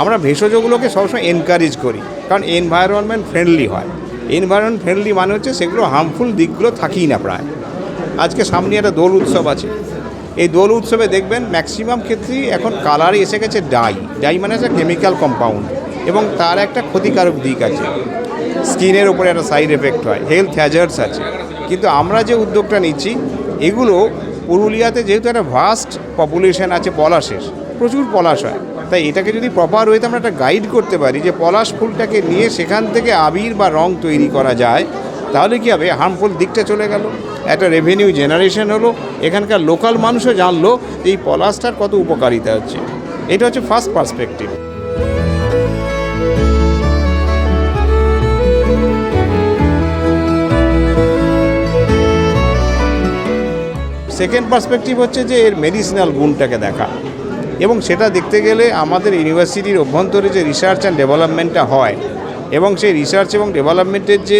আমরা ভেষজগুলোকে সবসময় এনকারেজ করি, কারণ এনভায়রনমেন্ট ফ্রেন্ডলি হয়। এনভায়রনমেন্ট ফ্রেন্ডলি মানে হচ্ছে সেগুলো হার্মফুল দিকগুলো থাকেই না প্রায়। আজকে সামনে একটা দোল উৎসব আছে, এই দোল উৎসবে দেখবেন ম্যাক্সিমাম ক্ষেত্রেই এখন কালারে এসে গেছে ডাই মানে একটা কেমিক্যাল কম্পাউন্ড, এবং তার একটা ক্ষতিকারক দিক আছে, স্কিনের ওপরে একটা সাইড এফেক্ট হয়, হেলথ হ্যাজার্ডস আছে। কিন্তু আমরা যে উদ্যোগটা নিচ্ছি, এগুলো পুরুলিয়াতে যেহেতু একটা ভাস্ট পপুলেশন আছে পলাশের, প্রচুর পলাশ হয়, তাই এটাকে যদি প্রপার ওয়েতে আমরা একটা গাইড করতে পারি যে পলাশ ফুলটাকে নিয়ে সেখান থেকে আবির বা রং তৈরি করা যায়, তাহলে কী হবে, হার্মফুল দিকটা চলে গেল, একটা রেভিনিউ জেনারেশন হলো, এখানকার লোকাল মানুষও জানলো যে এই পলাশটার কত উপকারিতা হচ্ছে। এটা হচ্ছে ফার্স্ট পার্সপেক্টিভ। সেকেন্ড পার্সপেক্টিভ হচ্ছে যে এর মেডিসিনাল গুণটাকে দেখা, এবং সেটা দেখতে গেলে আমাদের ইউনিভার্সিটির অভ্যন্তরে যে রিসার্চ অ্যান্ড ডেভেলপমেন্টটা হয়, এবং সেই রিসার্চ এবং ডেভেলপমেন্টের যে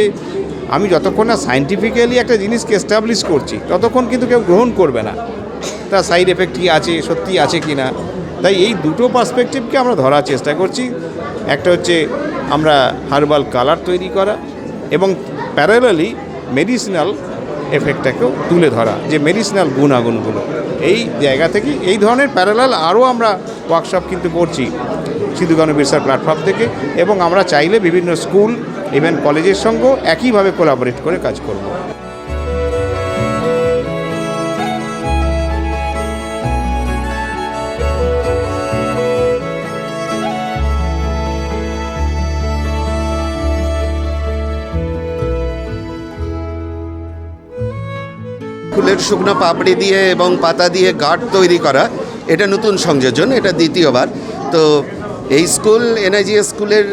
আমি যতক্ষণ না সায়েন্টিফিক্যালি একটা জিনিসকে এস্টাবলিশ করছি, ততক্ষণ কিন্তু কেউ গ্রহণ করবে না তার সাইড এফেক্ট কী আছে, সত্যি আছে কি না। তাই এই দুটো পার্সপেক্টিভকে আমরা ধরার চেষ্টা করছি। একটা হচ্ছে আমরা হার্বাল কালার তৈরি করা, এবং প্যারালালি মেডিসিনাল এফেক্টটাকেও তুলে ধরা, যে মেডিসিনাল গুণাগুণগুলো। এই জায়গা থেকে এই ধরনের প্যারালাল আরও আমরা ওয়ার্কশপ কিন্তু করছি সিধু কানু বিরসার প্ল্যাটফর্ম থেকে, এবং আমরা চাইলে বিভিন্ন স্কুল ইভেন কলেজের সঙ্গেও একইভাবে কোলাবোরেট করে কাজ করব। ফুলের শুকনো পাপড়ি দিয়ে এবং পাতা দিয়ে গার্ড তৈরি করা, এটা নতুন সংযোজন, এটা দ্বিতীয়বার। তো এই স্কুল এনআইজিএস স্কুলের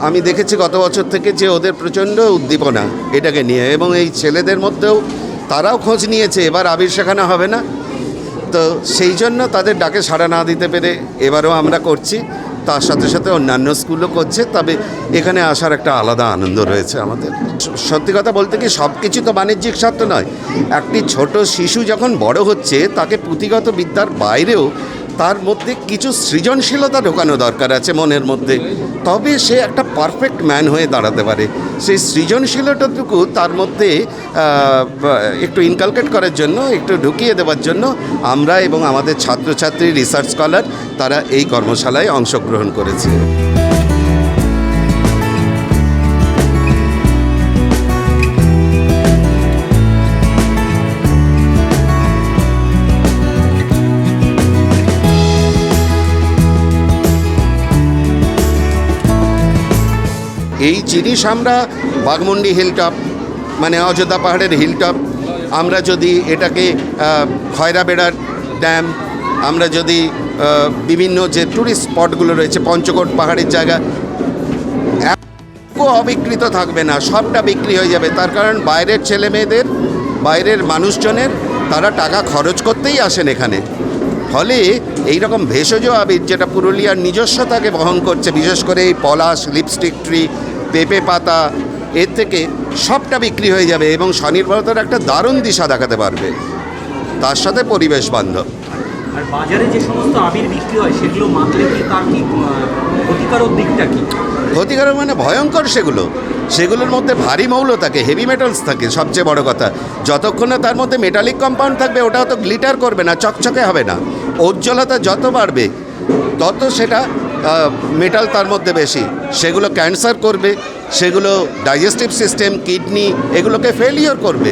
আমি দেখেছি গত বছর থেকে যে ওদের প্রচণ্ড উদ্দীপনা এটাকে নিয়ে, এবং এই ছেলেদের মধ্যেও তারাও খোঁজ নিয়েছে এবার আবির শেখানো হবে না, তো সেই জন্য তাদের ডাকে সাড়া না দিতে পেরে এবারও আমরা করছি। তার সাথে সাথে অন্যান্য স্কুলও করছে, তবে এখানে আসার একটা আলাদা আনন্দ রয়েছে আমাদের। সত্যি কথা বলতে কি, সব কিছু তো বাণিজ্যিক স্বার্থ নয়। একটি ছোট শিশু যখন বড় হচ্ছে, তাকে পুঁথিগত বিদ্যার বাইরেও তার মধ্যে কিছু সৃজনশীলতা ঢোকানো দরকার আছে মনের মধ্যে, তবে সে একটা পারফেক্ট ম্যান হয়ে দাঁড়াতে পারে। সেই সৃজনশীলতাটুকু তার মধ্যে একটু ইনকালকেট করার জন্য, একটু ঢুকিয়ে দেওয়ার জন্য আমরা এবং আমাদের ছাত্রছাত্রী, রিসার্চ স্কলার, তারা এই কর্মশালায় অংশগ্রহণ করেছে। এই জিনিস আমরা বাঘমুন্ডি হিলটপ, মানে অযোধ্যা পাহাড়ের হিলটপ, আমরা যদি এটাকে খয়রাবেড়ার ড্যাম, আমরা যদি বিভিন্ন যে ট্যুরিস্ট স্পটগুলো রয়েছে, পঞ্চকোট পাহাড়ের জায়গা, অবিকৃত থাকবে না, সবটা বিক্রি হয়ে যাবে। তার কারণ বাইরের ছেলে মেয়েদের, বাইরের মানুষজনের, তারা টাকা খরচ করতেই আসেন এখানে। ফলে এই রকম ভেষজ আবির যেটা পুরুলিয়ার নিজস্বতাকে বহন করছে, বিশেষ করে এই পলাশ, লিপস্টিক ট্রি, পেঁপে পাতা, এর থেকে সবটা বিক্রি হয়ে যাবে এবং স্বনির্ভরতার একটা দারুণ দিশা দেখাতে পারবে, তার সাথে পরিবেশ বান্ধব। আর বাজারে যে সমস্ত আবির বিক্রি হয়, সেগুলো মাখলে কি তার কি ক্ষতিকারক দিকটা কি? ক্ষতিকারক মানে ভয়ঙ্কর, সেগুলোর মধ্যে ভারী মৌল থাকে, হেভি মেটালস থাকে। সবচেয়ে বড় কথা, যতক্ষণ না তার মধ্যে মেটালিক কম্পাউন্ড থাকবে, ওটা তো গ্লিটার করবে না, চকচকে হবে না। উজ্জ্বলতা যত বাড়বে তত সেটা মেটাল তার মধ্যে বেশি, সেগুলো ক্যান্সার করবে, সেগুলো ডাইজেস্টিভ সিস্টেম, কিডনি, এগুলোকে ফেলিওর করবে।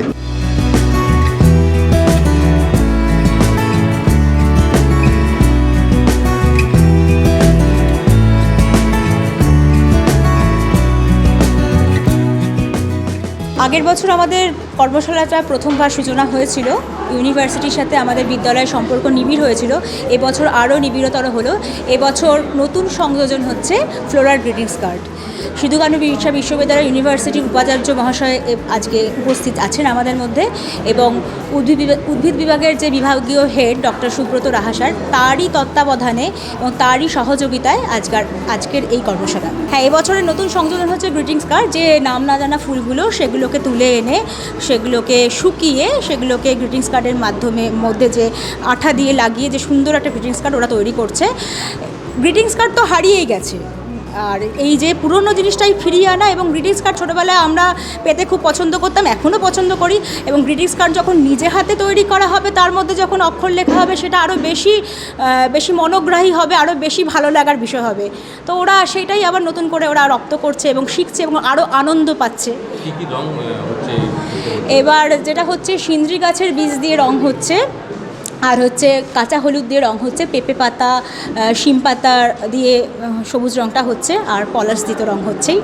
আগের বছর আমাদের কর্মশালাটা প্রথমবার সূচনা হয়েছিল, ইউনিভার্সিটির সাথে আমাদের বিদ্যালয়ের সম্পর্ক নিবিড় হয়েছিল। এবছর আরও নিবিড়তর হলো। এবছর নতুন সংযোজন হচ্ছে floral greetings card. Sidhu Kanu Birsa বিশ্ববিদ্যালয় ইউনিভার্সিটির উপাচার্য মহাশয় আজকে উপস্থিত আছেন আমাদের মধ্যে, এবং উদ্ভিদ বিভাগের যে বিভাগীয় হেড ডক্টর সুব্রত রাহাসার, তারই তত্ত্বাবধানে এবং তারই সহযোগিতায় আজকের এই কর্মশালা। হ্যাঁ, এবছরের নতুন সংযোজন হচ্ছে গ্রিটিংস কার্ড, যে নাম না জানা ফুলগুলো সেগুলোকে তুলে এনে, সেগুলোকে শুকিয়ে, সেগুলোকে গ্রিটিংস কার্ডের মধ্যে যে আঠা দিয়ে লাগিয়ে যে সুন্দর একটা গ্রিটিংস কার্ড ওরা তৈরি করছে। গ্রিটিংস কার্ড তো হারিয়েই গেছে, আর এই যে পুরনো জিনিসটাই ফিরিয়ে আনা, এবং গ্রিটিংস কার্ড ছোটোবেলায় আমরা পেতে খুব পছন্দ করতাম, এখনও পছন্দ করি, এবং গ্রিটিংস কার্ড যখন নিজে হাতে তৈরি করা হবে তার মধ্যে যখন অক্ষর লেখা হবে সেটা আরও বেশি মনোগ্রাহী হবে, আরও বেশি ভালো লাগার বিষয় হবে। তো ওরা সেটাই আবার নতুন করে ওরা রপ্ত করছে এবং শিখছে এবং আরও আনন্দ পাচ্ছে। কি কি রং হচ্ছে? এবার যেটা হচ্ছে সিন্দ্রি গাছের বীজ দিয়ে রং হচ্ছে, আর হচ্ছে কাঁচা হলুদ দিয়ে রং হচ্ছে, পেঁপে পাতা শিম পাতা দিয়ে সবুজ রংটা হচ্ছে, আর পলাশ দিয়ে তো রং হচ্ছেই।